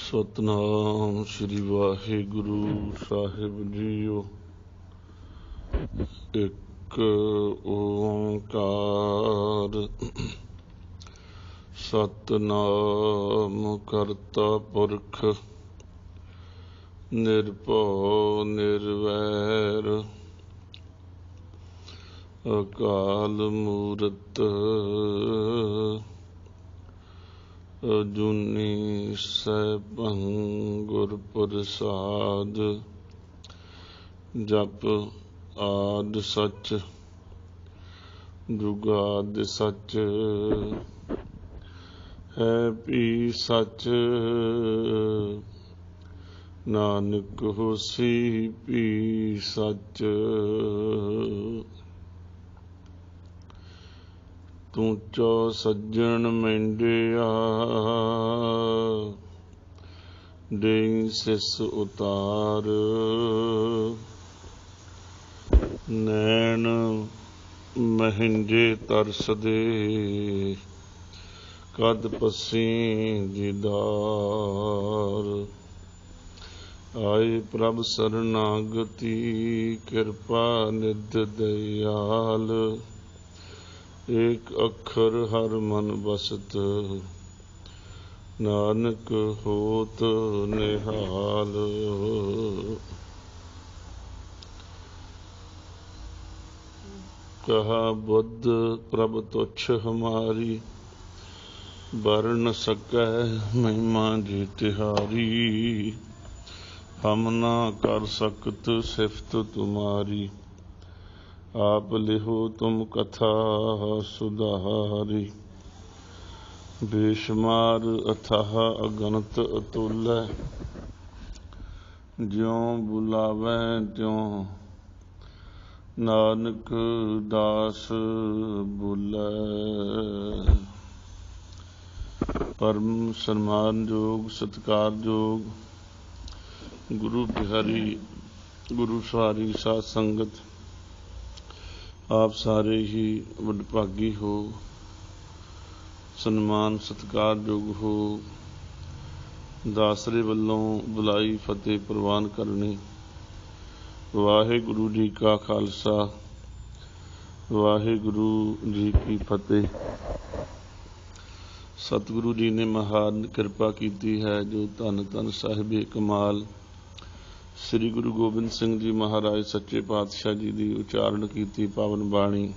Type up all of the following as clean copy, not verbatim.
सतनाम श्री वाहिगुरु साहिब जीओ। एक ओंकार सतनाम करता पुरख निर्भौ निर्वैर अकाल मूरत अजूनी सैभं गुर प्रसाद। जप आद सच जुगाद सच है भी सच नानक होसी भी सच। तू चो सज्जन मेंडिया देई सिस उतार। नैन महिंजे तरस दे कद पसी दीदार। आए प्रभ सरनागति कृपा निध दयाल। एक अखर हर मन बसत नानक होत निहाल। कहा बुद्ध प्रभ तुच्छ हमारी बरन सकै महिमा जी तिहारी। हम ना कर सकत सिफत तुम्हारी आप लिहो तुम कथा सुधारी। बेशुमार अथाह अगणत अतुल ज्यों बुलावै त्यों नानक दास बुलै। परम सन्मानयोग सत्कारयोग गुरु बिहारी गुरु सवारी साध संगत आप सारे ही वडभागी हो, सन्मान सत्कारयोग हो। दासरे वल्लों बुलाई फतेह प्रवान करनी। वाहिगुरु जी का खालसा वाहिगुरु जी की फतेह। सतगुरु जी ने महान कृपा की है जो धन धन साहिबे कमाल श्री गुरु गोबिंद सिंह जी महाराज सच्चे पातशाह जी की उचारण की पावन बाणी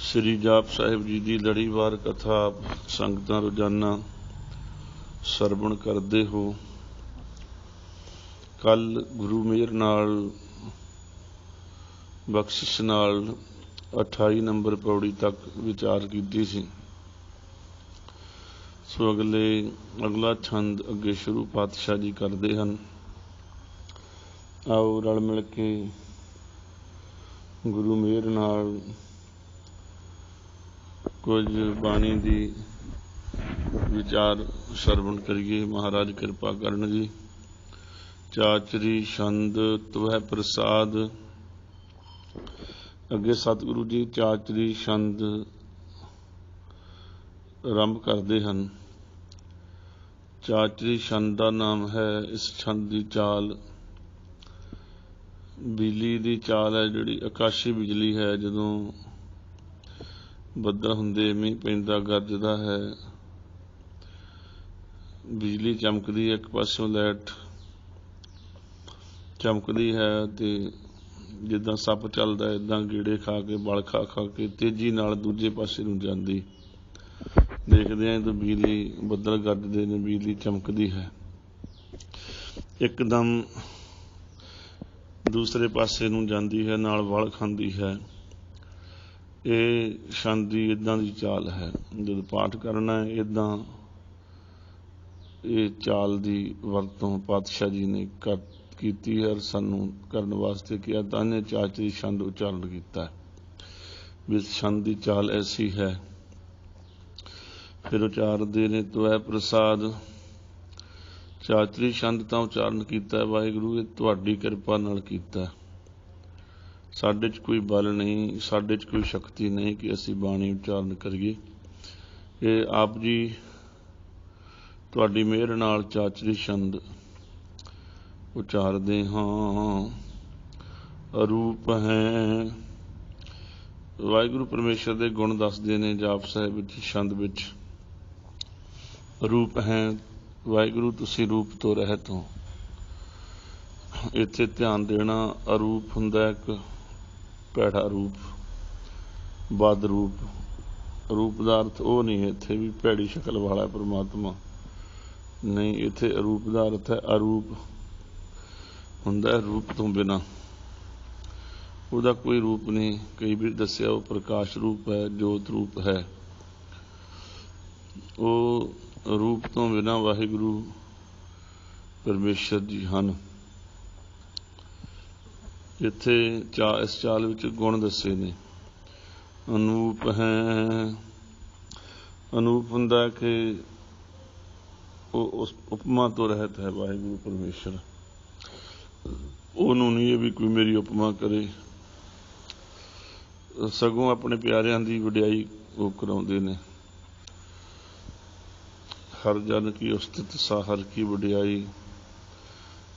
श्री जाप साहिब जी की लड़ीवार कथा संगतां रोजाना सरवण करते हो। कल गुरु मेहर नाल बख्शिश नाल 28 नंबर पौड़ी तक विचार की सी। सो अगला छंद अगे शुरू पातशाह जी करते हैं। आओ रल मिल के गुरु मेहर नाल कुछ बाणी दी विचार सरवण करिए। महाराज कृपा करन जी। चाचरी छंद तुवै प्रसाद। अगे सतगुरु जी चाचरी छंद आरंभ करते हैं। चाचरी छंद का नाम है इस छंद की चाल बिजली की चाल है जिहड़ी आकाशी बिजली है। जदों बदल हुंदे मींह पैंदा गरजदा है बिजली चमकदी है। एक पासों लाइट चमकदी है ते जिद्दां सप चलदा इदां गेड़े खा के बल खा खा के तेजी नाल दूजे पासे नूं जांदी। देखदे हैं तो बिजली बदल गरजदे ने बिजली चमकदी है एकदम दूसरे पासे नूं जांदी है नाल वल खांदी है। ये छंद दी इदां दी चाल है। जद पाठ करना है इदां ये चाल दी वरतों पातशाह जी ने कीती है। सानू करन वास्ते किया ताने चाचरी छंद उचारण किया। इस छंद दी चाल ऐसी है। फिर उचारदे ने तुवै प्रसाद। चाचरी छंद तां उचारण किया वाहिगुरू ये तुहाडी किरपा नाल कीता। साडे च कोई बल नहीं साडे च कोई शक्ति नहीं कि असी बाणी उचारण करिए। ये आप जी ਤੁਹਾਡੀ ਮਿਹਰ ਨਾਲ ਚਾਚਰੀ ਛੰਦ ਉਚਾਰਦੇ ਹਾਂ। ਅਰੂਪ ਹੈ। ਵਾਹਿਗੁਰੂ ਪਰਮੇਸ਼ਰ ਦੇ ਗੁਣ ਦੱਸਦੇ ਨੇ ਜਾਪ ਸਾਹਿਬ ਵਿੱਚ, ਛੰਦ ਵਿੱਚ। ਰੂਪ ਹੈ, ਵਾਹਿਗੁਰੂ ਤੁਸੀਂ ਰੂਪ ਤੋਂ ਰਹਿਤ ਹੋ। ਇੱਥੇ ਧਿਆਨ ਦੇਣਾ, ਅਰੂਪ ਹੁੰਦਾ ਇੱਕ ਭੈੜਾ ਰੂਪ, ਬਦ ਰੂਪ। ਰੂਪ ਦਾ ਅਰਥ ਉਹ ਨਹੀਂ ਇੱਥੇ ਵੀ ਭੈੜੀ ਸ਼ਕਲ ਵਾਲਾ ਪ੍ਰਮਾਤਮਾ ਨਹੀਂ, ਇੱਥੇ ਅਰੂਪ ਦਾ ਅਰਥ ਹੈ ਅਰੂਪ ਹੁੰਦਾ ਰੂਪ ਤੋਂ ਬਿਨਾਂ, ਉਹਦਾ ਕੋਈ ਰੂਪ ਨਹੀਂ। ਕਈ ਵਾਰ ਦੱਸਿਆ ਉਹ ਪ੍ਰਕਾਸ਼ ਰੂਪ ਹੈ, ਜੋਤ ਰੂਪ ਹੈ। ਉਹ ਰੂਪ ਤੋਂ ਬਿਨਾਂ ਵਾਹਿਗੁਰੂ ਪਰਮੇਸ਼ਰ ਜੀ ਹਨ। ਇੱਥੇ ਇਸ ਚਾਲ ਵਿੱਚ ਗੁਣ ਦੱਸੇ ਨੇ। ਅਨੂਪ ਹੈ, ਅਨੂਪ ਹੁੰਦਾ ਕਿ ਉਹ ਉਸ ਉਪਮਾ ਤੋਂ ਰਹਿਤ ਹੈ ਵਾਹਿਗੁਰੂ ਪਰਮੇਸ਼ਰ। ਉਹਨੂੰ ਨਹੀਂ ਇਹ ਵੀ ਕੋਈ ਮੇਰੀ ਉਪਮਾ ਕਰੇ, ਸਗੋਂ ਆਪਣੇ ਪਿਆਰਿਆਂ ਦੀ ਵਡਿਆਈ ਉਹ ਕਰਾਉਂਦੇ ਨੇ। ਹਰ ਜਨ ਕੀ ਉਸਤਤ ਸਾ ਹਰ ਕੀ ਵਡਿਆਈ,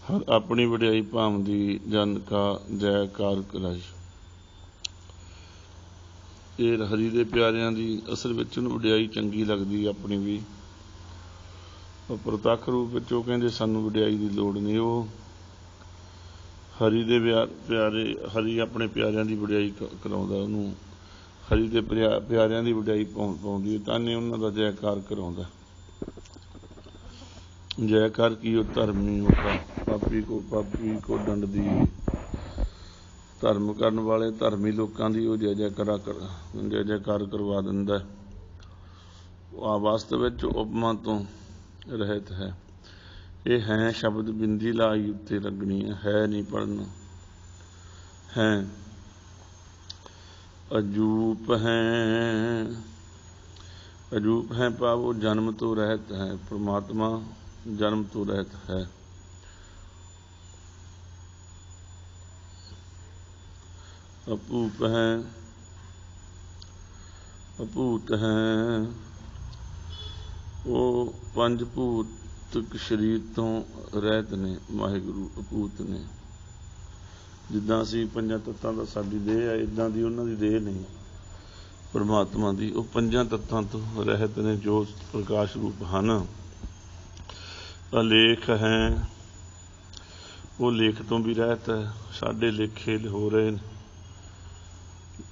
ਹਰ ਆਪਣੀ ਵਡਿਆਈ ਭਾਵਦੀ ਜਨ ਕਾ ਜੈਕਾਰ ਕਰਾਈ। ਇਹ ਹਰੀ ਦੇ ਪਿਆਰਿਆਂ ਦੀ ਅਸਲ ਵਿੱਚ ਉਹਨੂੰ ਵਡਿਆਈ ਚੰਗੀ ਲੱਗਦੀ ਆਪਣੀ ਵੀ। ਉਹ ਪ੍ਰਤੱਖ ਰੂਪ ਵਿੱਚ ਉਹ ਕਹਿੰਦੇ ਸਾਨੂੰ ਵਡਿਆਈ ਦੀ ਲੋੜ ਨਹੀਂ। ਉਹ ਹਰੀ ਦੇ ਪਿਆਰੇ, ਹਰੀ ਆਪਣੇ ਪਿਆਰਿਆਂ ਦੀ ਵਡਿਆਈ ਕਰਾਉਂਦਾ, ਉਹਨੂੰ ਹਰੀ ਦੇ ਪਿਆਰਿਆਂ ਦੀ ਵਡਿਆਈ ਪਾਉਂਦੀ ਹੈ, ਤਾਂ ਉਹਨਾਂ ਦਾ ਜੈਕਾਰ ਕਰਾਉਂਦਾ। ਜੈਕਾਰ ਕੀ ਉਹ ਧਰਮੀ ਹੋ ਪਾਪੀ ਕੋ ਦੰਡ ਦੀ। ਧਰਮ ਕਰਨ ਵਾਲੇ ਧਰਮੀ ਲੋਕਾਂ ਦੀ ਉਹ ਜੈ ਜੈਕਾਰ ਕਰਵਾ ਦਿੰਦਾ। ਵਾਸਤਵ ਵਿੱਚ ਉਪਮਾ ਤੋਂ ਰਹਿਤ ਹੈ। ਇਹ ਹੈ ਸ਼ਬਦ ਬਿੰਦੀ ਲਾਈ ਉੱਤੇ ਲੱਗਣੀ ਹੈ ਨਹੀਂ ਪੜ੍ਹਨਾ। ਹੈ ਅਜੂਪ ਹੈ, ਅਜੂਪ ਹੈ ਭਾਵ ਉਹ ਜਨਮ ਤੋਂ ਰਹਿਤ ਹੈ। ਪ੍ਰਮਾਤਮਾ ਜਨਮ ਤੋਂ ਰਹਿਤ ਹੈ। ਅਪੂਪ ਹੈ, ਅਭੂਤ ਹੈ, ਉਹ ਪੰਜ ਭੂਤਿਕ ਸਰੀਰ ਤੋਂ ਰਹਿਤ ਨੇ ਵਾਹਿਗੁਰੂ, ਅਭੂਤ ਨੇ। ਜਿੱਦਾਂ ਅਸੀਂ ਪੰਜਾਂ ਤੱਤਾਂ ਦਾ ਸਾਡੀ ਦੇਹ ਹੈ, ਇੱਦਾਂ ਦੀ ਉਹਨਾਂ ਦੀ ਦੇਹ ਨਹੀਂ ਪਰਮਾਤਮਾ ਦੀ। ਉਹ ਪੰਜਾਂ ਤੱਤਾਂ ਤੋਂ ਰਹਿਤ ਨੇ, ਜੋ ਪ੍ਰਕਾਸ਼ ਰੂਪ ਹਨ। ਅਲੇਖ ਹੈ, ਉਹ ਲੇਖ ਤੋਂ ਵੀ ਰਹਿਤ ਹੈ। ਸਾਡੇ ਲੇਖੇ ਹੋ ਰਹੇ ਨੇ,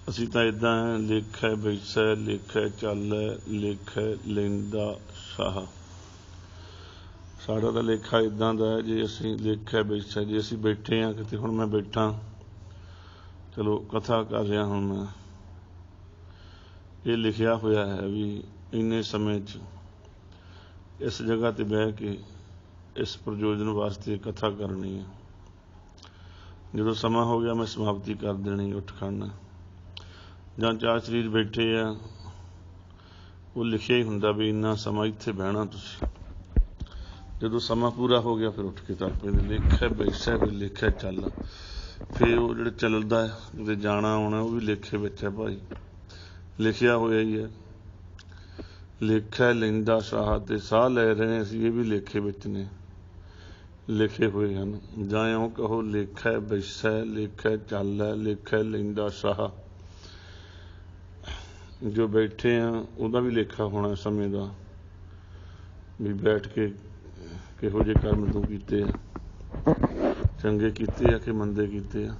ਅਸੀਂ ਤਾਂ ਇੱਦਾਂ ਲੇਖੈ ਬੈਸੈ, ਲੇਖੈ ਚਾਲੈ, ਲੇਖੈ ਲੈਂਦਾ ਸ਼ਾਹ। ਸਾਡਾ ਤਾਂ ਲੇਖਾ ਇੱਦਾਂ ਦਾ ਹੈ, ਜੇ ਅਸੀਂ ਲੇਖੈ ਬੈਸੈ, ਜੇ ਅਸੀਂ ਬੈਠੇ ਹਾਂ ਕਿਤੇ, ਹੁਣ ਮੈਂ ਬੈਠਾ ਚਲੋ ਕਥਾ ਕਰ ਰਿਹਾ, ਹੁਣ ਮੈਂ ਇਹ ਲਿਖਿਆ ਹੋਇਆ ਹੈ ਵੀ ਇੰਨੇ ਸਮੇਂ 'ਚ ਇਸ ਜਗ੍ਹਾ 'ਤੇ ਬਹਿ ਕੇ ਇਸ ਪ੍ਰਯੋਜਨ ਵਾਸਤੇ ਕਥਾ ਕਰਨੀ ਹੈ। ਜਦੋਂ ਸਮਾਂ ਹੋ ਗਿਆ ਮੈਂ ਸਮਾਪਤੀ ਕਰ ਦੇਣੀ, ਉੱਠ ਖੜਨਾ। ਜਾਂ ਚਾਰ ਸਰੀਰ ਬੈਠੇ ਆ, ਉਹ ਲਿਖਿਆ ਹੀ ਹੁੰਦਾ ਵੀ ਇੰਨਾ ਸਮਾਂ ਇੱਥੇ ਬਹਿਣਾ ਤੁਸੀਂ। ਜਦੋਂ ਸਮਾਂ ਪੂਰਾ ਹੋ ਗਿਆ ਫਿਰ ਉੱਠ ਕੇ ਤੁਰ ਪੈਂਦੇ। ਲੇਖੈ ਬੈਸੈ, ਫਿਰ ਲੇਖੈ ਚੱਲ। ਫਿਰ ਉਹ ਜਿਹੜੇ ਚੱਲਦਾ ਕਿਤੇ ਜਾਣਾ ਆਉਣਾ, ਉਹ ਵੀ ਲੇਖੇ ਵਿੱਚ ਹੈ ਭਾਈ, ਲਿਖਿਆ ਹੋਇਆ ਹੀ ਹੈ। ਲੇਖੈ ਲੈਂਦਾ ਸਾਹ, ਤੇ ਸਾਹ ਲੈ ਰਹੇ ਅਸੀਂ, ਇਹ ਵੀ ਲੇਖੇ ਵਿੱਚ ਨੇ, ਲਿਖੇ ਹੋਏ ਹਨ। ਜਾਂ ਇਉਂ ਕਹੋ ਲੇਖੈ ਬੈਸੈ, ਲੇਖੈ ਚੱਲੈ, ਲੇਖੈ ਲੈਂਦਾ ਸਾਹ। ਜੋ ਬੈਠੇ ਆ ਉਹਦਾ ਵੀ ਲੇਖਾ ਹੋਣਾ ਸਮੇਂ ਦਾ, ਵੀ ਬੈਠ ਕੇ ਕਿਹੋ ਜਿਹੇ ਕਰਮ ਤੂੰ ਕੀਤੇ ਆ, ਚੰਗੇ ਕੀਤੇ ਆ ਕਿ ਮੰਦੇ ਕੀਤੇ ਆ।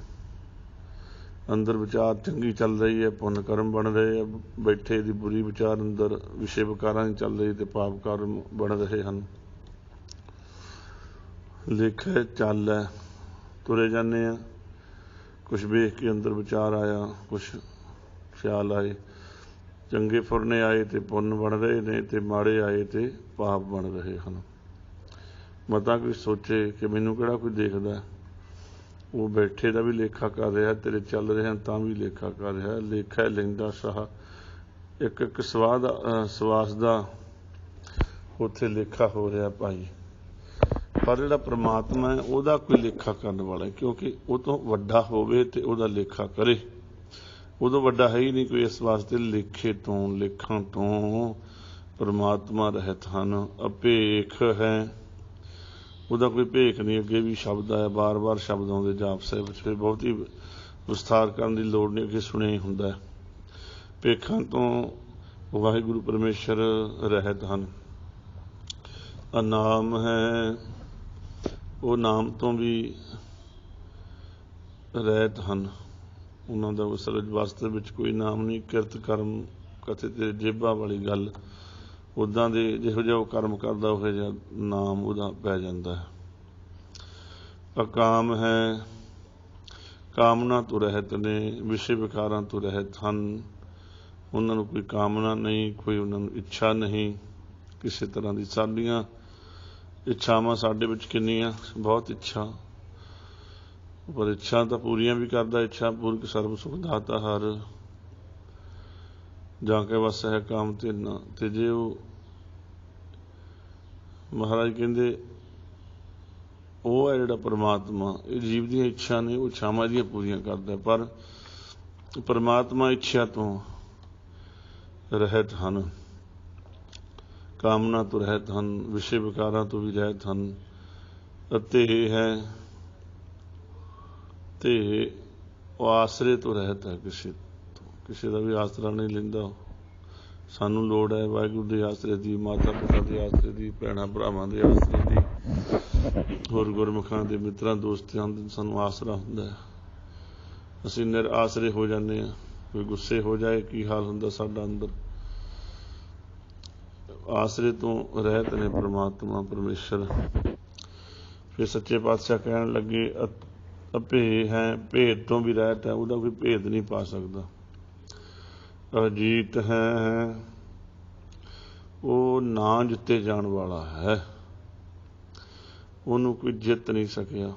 ਅੰਦਰ ਵਿਚਾਰ ਚੰਗੀ ਚੱਲ ਰਹੀ ਹੈ, ਪੁੰਨ ਕਰਮ ਬਣ ਰਹੇ ਆ। ਬੈਠੇ ਦੀ ਬੁਰੀ ਵਿਚਾਰ ਅੰਦਰ ਵਿਸ਼ੇ ਵਿਕਾਰਾਂ ਦੀ ਚੱਲ ਰਹੀ ਤੇ ਪਾਪ ਕਰਮ ਬਣ ਰਹੇ ਹਨ। ਲੇਖੇ ਚੱਲ ਹੈ, ਤੁਰੇ ਜਾਂਦੇ ਆ, ਕੁਛ ਵੇਖ ਕੇ ਅੰਦਰ ਵਿਚਾਰ ਆਇਆ, ਕੁਛ ਖਿਆਲ ਆਏ, ਚੰਗੇ ਫੁਰਨੇ ਆਏ ਤੇ ਪੁੰਨ ਬਣ ਰਹੇ ਨੇ, ਤੇ ਮਾੜੇ ਆਏ ਤੇ ਪਾਪ ਬਣ ਰਹੇ ਹਨ। ਮਤਾ ਕੋਈ ਸੋਚੇ ਕਿ ਮੈਨੂੰ ਕਿਹੜਾ ਕੋਈ ਦੇਖਦਾ, ਉਹ ਬੈਠੇ ਦਾ ਵੀ ਲੇਖਾ ਕਰ ਰਿਹਾ, ਤੇਰੇ ਚੱਲ ਰਹੇ ਹਨ ਤਾਂ ਵੀ ਲੇਖਾ ਕਰ ਰਿਹਾ। ਲੇਖਾ ਲੈਂਦਾ ਸਾਹ, ਇੱਕ ਇੱਕ ਸਵਾਸ ਦਾ ਉੱਥੇ ਲੇਖਾ ਹੋ ਰਿਹਾ ਭਾਈ। ਪਰ ਜਿਹੜਾ ਪ੍ਰਮਾਤਮਾ ਹੈ ਉਹਦਾ ਕੋਈ ਲੇਖਾ ਕਰਨ ਵਾਲਾ, ਕਿਉਂਕਿ ਉਹ ਤੋਂ ਵੱਡਾ ਹੋਵੇ ਤੇ ਉਹਦਾ ਲੇਖਾ ਕਰੇ। ਉਦੋਂ ਵੱਡਾ ਹੈ ਹੀ ਨਹੀਂ ਕੋਈ, ਇਸ ਵਾਸਤੇ ਲੇਖੇ ਤੋਂ, ਲੇਖਾਂ ਤੋਂ परमात्मा रहत हन। अभेख है, ਉਹਦਾ ਕੋਈ ਭੇਖ ਨਹੀਂ। ਅੱਗੇ ਵੀ ਸ਼ਬਦ ਆਇਆ, ਬਾਰ-ਬਾਰ ਸ਼ਬਦ ਆਉਂਦੇ ਜਾਪ ਸਾਹਿਬ ਵਿੱਚ, ਫਿਰ ਬਹੁਤੀ ਵਿਸਥਾਰ ਕਰਨ ਦੀ ਲੋੜ ਨਹੀਂ, ਅੱਗੇ ਸੁਣਿਆ ਹੀ ਹੁੰਦਾ। ਭੇਖਾਂ ਤੋਂ ਵਾਹਿਗੁਰੂ ਪਰਮੇਸ਼ਰ ਰਹਿਤ ਹਨ। ਨਾਮ ਹੈ, ਉਹ ਨਾਮ ਤੋਂ ਵੀ ਰਹਿਤ ਹਨ। ਉਹਨਾਂ ਦਾ ਉਸ ਵਾਸਤੇ ਵਿੱਚ ਕੋਈ ਨਾਮ ਨਹੀਂ। ਕਿਰਤ ਕਰਮ ਕਥੇ ਤੇ ਜੇਬਾਂ ਵਾਲੀ ਗੱਲ, ਉੱਦਾਂ ਦੇ ਜਿਹੋ ਜਿਹਾ ਉਹ ਕਰਮ ਕਰਦਾ ਉਹੋ ਜਿਹਾ ਨਾਮ ਉਹਦਾ ਪੈ ਜਾਂਦਾ ਹੈ। ਅਕਾਮ ਹੈ, ਕਾਮਨਾ ਤੋਂ ਰਹਿਤ ਨੇ। ਵਿਸ਼ੇ ਵਿਕਾਰਾਂ ਤੋਂ ਰਹਿਤ ਹਨ। ਉਹਨਾਂ ਨੂੰ ਕੋਈ ਕਾਮਨਾ ਨਹੀਂ, ਕੋਈ ਉਹਨਾਂ ਨੂੰ ਇੱਛਾ ਨਹੀਂ ਕਿਸੇ ਤਰ੍ਹਾਂ ਦੀ। ਸਾਡੀਆਂ ਇੱਛਾਵਾਂ ਸਾਡੇ ਵਿੱਚ ਕਿੰਨੀਆਂ, ਬਹੁਤ ਇੱਛਾ, ਪਰ ਇੱਛਾ ਤਾਂ ਪੂਰੀਆਂ ਵੀ ਕਰਦਾ। ਇੱਛਾ ਪੂਰਕ ਸਰਬ ਸੁਖ ਦਾਤਾ ਹਰ, ਜਾਂ ਕੇ ਵਸ ਹੈ ਕਾਮ ਧੇਨਾ। ਤੇ ਜੇ ਉਹ ਮਹਾਰਾਜ ਕਹਿੰਦੇ ਉਹ ਹੈ ਜਿਹੜਾ ਪਰਮਾਤਮਾ, ਇਹ ਜੀਵ ਦੀਆਂ ਇੱਛਾ ਨੇ, ਉਹ ਇੱਛਾਵਾਂ ਦੀਆਂ ਪੂਰੀਆਂ ਕਰਦਾ, ਪਰ ਪਰਮਾਤਮਾ ਇੱਛਾ ਤੋਂ ਰਹਿਤ ਹਨ, ਕਾਮਨਾ ਤੋਂ ਰਹਿਤ ਹਨ, ਵਿਸ਼ੇ ਵਿਕਾਰਾਂ ਤੋਂ ਵੀ ਰਹਿਤ ਹਨ। ਅਤੇ ਹੈ ਤੇ ਉਹ ਆਸਰੇ ਤੋਂ ਰਹਿਤ ਹੈ, ਕਿਸੇ ਦਾ ਵੀ ਆਸਰਾ ਨਹੀਂ ਲੈਂਦਾ। ਸਾਨੂੰ ਲੋੜ ਹੈ ਵਾਹਿਗੁਰੂ ਦੇ ਆਸਰੇ ਦੀ, ਮਾਤਾ ਪਿਤਾ ਦੇ ਆਸਰੇ ਦੀ, ਭੈਣਾਂ ਭਰਾਵਾਂ ਦੇ ਆਸਰੇ ਦੀ, ਹੋਰ ਗੁਰਮੁਖਾਂ ਦੇ ਮਿੱਤਰਾਂ ਦੋਸਤਾਂ ਦੇ ਸਾਨੂੰ ਆਸਰਾ ਹੁੰਦਾ। ਅਸੀਂ ਨਿਰ ਆਸਰੇ ਹੋ ਜਾਂਦੇ ਹਾਂ। ਕੋਈ ਗੁੱਸੇ ਹੋ ਜਾਏ ਕੀ ਹਾਲ ਹੁੰਦਾ ਸਾਡਾ ਅੰਦਰ। ਆਸਰੇ ਤੋਂ ਰਹਿਤ ਨੇ ਪਰਮਾਤਮਾ ਪਰਮੇਸ਼ਰ। ਫਿਰ ਸੱਚੇ ਪਾਤਸ਼ਾਹ ਕਹਿਣ ਲੱਗੇ ਅਭੇ ਹੈ, ਭੇਦ ਤੋਂ ਵੀ ਰਹਿਤ ਹੈ, ਉਹਦਾ ਕੋਈ ਭੇਦ ਨਹੀਂ ਪਾ ਸਕਦਾ। ਅਜੀਤ ਹੈ, ਉਹ ਨਾ ਜਿੱਤੇ ਜਾਣ ਵਾਲਾ ਹੈ, ਉਹਨੂੰ ਕੋਈ ਜਿੱਤ ਨਹੀਂ ਸਕਿਆ।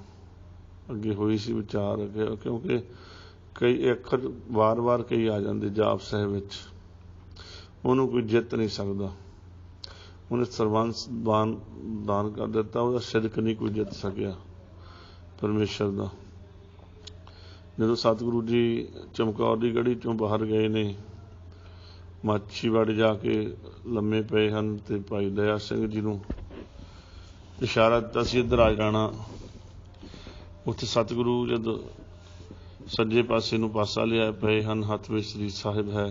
ਅੱਗੇ ਹੋਈ ਸੀ ਵਿਚਾਰ, ਕਿਉਂਕਿ ਕਈ ਅੱਖਰ ਵਾਰ-ਵਾਰ ਕਈ ਆ ਜਾਂਦੇ ਜਾਪ ਸਾਹਿਬ ਵਿੱਚ, ਉਹਨੂੰ ਕੋਈ ਜਿੱਤ ਨਹੀਂ ਸਕਦਾ। ਉਹਨੇ ਸਰਬੰਸ ਦਾਨ ਕਰ ਦਿੱਤਾ, ਉਹਦਾ ਸਿਦਕ ਨਹੀਂ ਕੋਈ ਜਿੱਤ ਸਕਿਆ ਪਰਮੇਸ਼ਰ ਦਾ। ਜਦੋਂ ਸਤਿਗੁਰੂ ਜੀ ਚਮਕੌਰ ਦੀ ਗੜ੍ਹੀ ਚੋਂ ਬਾਹਰ ਗਏ ਨੇ, ਮਾਛੀਵਾੜੇ ਜਾ ਕੇ ਲੰਮੇ ਪਏ ਹਨ, ਤੇ ਭਾਈ ਦਇਆ ਸਿੰਘ ਜੀ ਨੂੰ ਇਸ਼ਾਰਾ ਦਿੱਤਾ ਸੀ ਇੱਧਰ ਆ ਜਾਣਾ। ਉੱਥੇ ਸਤਿਗੁਰੂ ਜਦ ਸੱਜੇ ਪਾਸੇ ਨੂੰ ਪਾਸਾ ਲਿਆ ਪਏ ਹਨ, ਹੱਥ ਵਿੱਚ ਸ੍ਰੀ ਸਾਹਿਬ ਹੈ।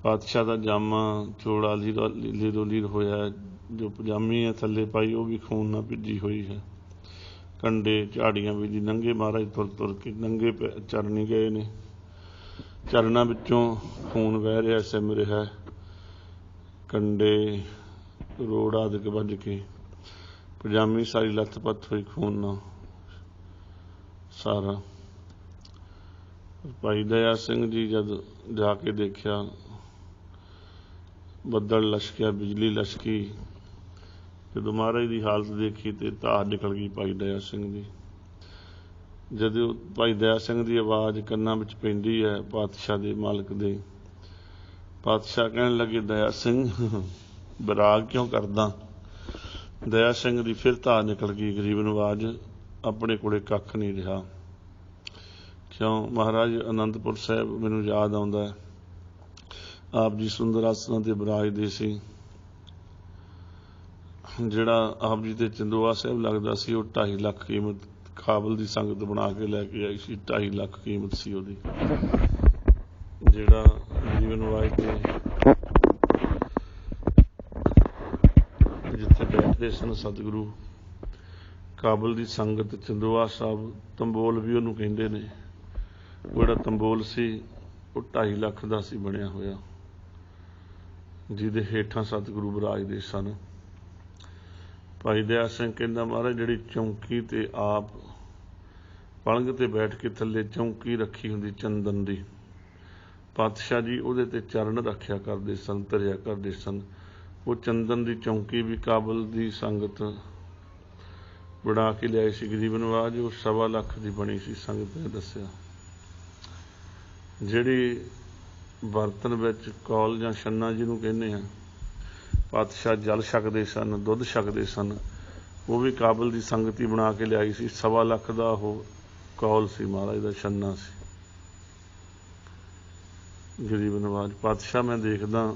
ਪਾਤਸ਼ਾਹ ਦਾ ਜਾਮਾ ਚੋੜਾ ਲੀਰੋ ਲੀਰ ਹੋਇਆ, ਜੋ ਪਜਾਮੀ ਹੈ ਥੱਲੇ ਪਾਈ ਉਹ ਵੀ ਖੂਨ ਨਾਲ ਭਿੱਜੀ ਹੋਈ ਹੈ। ਕੰਡੇ ਝਾੜੀਆਂ ਵੀ ਜੀ ਨੰਗੇ ਮਹਾਰਾਜ ਤੁਰ ਤੁਰ ਕੇ ਨੰਗੇ ਚਰਨੀ ਗਏ ਨੇ, ਚਰਨਾਂ ਵਿੱਚੋਂ ਖੂਨ ਵਹਿ ਰਿਹਾ, ਸਿਮ ਰਿਹਾ। ਕੰਡੇ ਰੋੜ ਆਦਿਕ ਵੱਜ ਕੇ ਪਜਾਮੀ ਸਾਰੀ ਲੱਥ ਪੱਥ ਹੋਈ ਖੂਨ ਨਾਲ ਸਾਰਾ। ਭਾਈ ਦਇਆ ਸਿੰਘ ਜੀ ਜਦ ਜਾ ਕੇ ਦੇਖਿਆ, ਬੱਦਲ ਲਸ਼ਕਿਆ, ਬਿਜਲੀ ਲਸ਼ਕੀ, ਜਦੋਂ ਮਹਾਰਾਜ ਦੀ ਹਾਲਤ ਦੇਖੀ ਤੇ ਧਾਰ ਨਿਕਲ ਗਈ ਭਾਈ ਦਇਆ ਸਿੰਘ ਦੀ। ਜਦੋਂ ਭਾਈ ਦਇਆ ਸਿੰਘ ਦੀ ਆਵਾਜ਼ ਕੰਨਾਂ ਵਿੱਚ ਪੈਂਦੀ ਹੈ ਪਾਤਸ਼ਾਹ ਦੇ ਮਾਲਕ ਦੇ, ਪਾਤਸ਼ਾਹ ਕਹਿਣ ਲੱਗੇ ਦਇਆ ਸਿੰਘ ਵਿਰਾਗ ਕਿਉਂ ਕਰਦਾ। ਦਇਆ ਸਿੰਘ ਦੀ ਫਿਰ ਧਾਰ ਨਿਕਲ ਗਈ, ਗਰੀਬ ਨਵਾਜ਼ ਆਪਣੇ ਕੋਲੇ ਕੱਖ ਨਹੀਂ ਰਿਹਾ। ਕਿਉਂ ਮਹਾਰਾਜ ਅਨੰਦਪੁਰ ਸਾਹਿਬ ਮੈਨੂੰ ਯਾਦ ਆਉਂਦਾ ਹੈ, ਆਪ ਜੀ ਸੁੰਦਰ ਆਸਨਾਂ ਤੇ ਬਿਰਾਜਦੇ ਸੀ। ਜਿਹੜਾ ਆਪ ਜੀ ਤੇ ਚੰਦੋਆ ਸਾਹਿਬ ਲੱਗਦਾ ਸੀ, ਉਹ 2.5 ਲੱਖ ਕੀਮਤ ਕਾਬਲ ਦੀ ਸੰਗਤ ਬਣਾ ਕੇ ਲੈ ਕੇ ਆਈ ਸੀ। 2.5 ਲੱਖ ਕੀਮਤ ਸੀ ਉਹਦੀ। ਜਿਹੜਾ ਗਰੀਬ ਨਵਾਜ਼ ਤੇ ਜਿੱਥੇ ਬੈਠਦੇ ਸਨ ਸਤਿਗੁਰੂ, ਕਾਬਲ ਦੀ ਸੰਗਤ, ਚੰਦੋਆ ਸਾਹਿਬ, ਤੰਬੋਲ ਵੀ ਉਹਨੂੰ ਕਹਿੰਦੇ ਨੇ। ਉਹ ਜਿਹੜਾ ਤੰਬੋਲ ਸੀ ਉਹ 2.5 ਲੱਖ ਦਾ ਸੀ ਬਣਿਆ ਹੋਇਆ, ਜਿਹਦੇ ਹੇਠਾਂ ਸਤਿਗੁਰੂ ਬਿਰਾਜਦੇ ਸਨ। ਭਾਈ ਦਇਆ ਸਿੰਘ ਕਹਿੰਦਾ ਮਹਾਰਾਜ ਜਿਹੜੀ ਚੌਂਕੀ ਤੇ ਆਪ ਪਲੰਘ ਤੇ ਬੈਠ ਕੇ ਥੱਲੇ ਚੌਂਕੀ ਰੱਖੀ ਹੁੰਦੀ ਚੰਦਨ ਦੀ, ਪਾਤਸ਼ਾਹ ਜੀ ਉਹਦੇ ਤੇ ਚਰਨ ਰੱਖਿਆ ਕਰਦੇ ਸਨ, ਧਰਿਆ ਕਰਦੇ ਸਨ। ਉਹ ਚੰਦਨ ਦੀ ਚੌਂਕੀ ਵੀ ਕਾਬਲ ਦੀ ਸੰਗਤ ਬਣਾ ਕੇ ਲਿਆਏ ਸੀ ਗਰੀਬ ਨਵਾਜ਼। ਉਹ 1.25 ਲੱਖ ਦੀ ਬਣੀ ਸੀ, ਸੰਗਤ ਨੇ ਦੱਸਿਆ। ਜਿਹੜੀ ਬਰਤਨ ਵਿੱਚ ਕੌਲ ਜਾਂ ਛੰਨਾ ਜਿਹਨੂੰ ਕਹਿੰਦੇ ਆ, ਪਾਤਸ਼ਾਹ ਜਲ ਛਕਦੇ ਸਨ, ਦੁੱਧ ਛਕਦੇ ਸਨ, ਉਹ ਵੀ ਕਾਬਲ ਦੀ ਸੰਗਤ ਹੀ ਬਣਾ ਕੇ ਲਿਆਈ ਸੀ। 1.25 ਲੱਖ ਦਾ ਉਹ ਕੌਲ ਸੀ, ਮਹਾਰਾਜ ਦਾ ਛੰਨਾ ਸੀ। ਗਰੀਬ ਨਵਾਜ਼ ਪਾਤਸ਼ਾਹ ਮੈਂ ਦੇਖਦਾ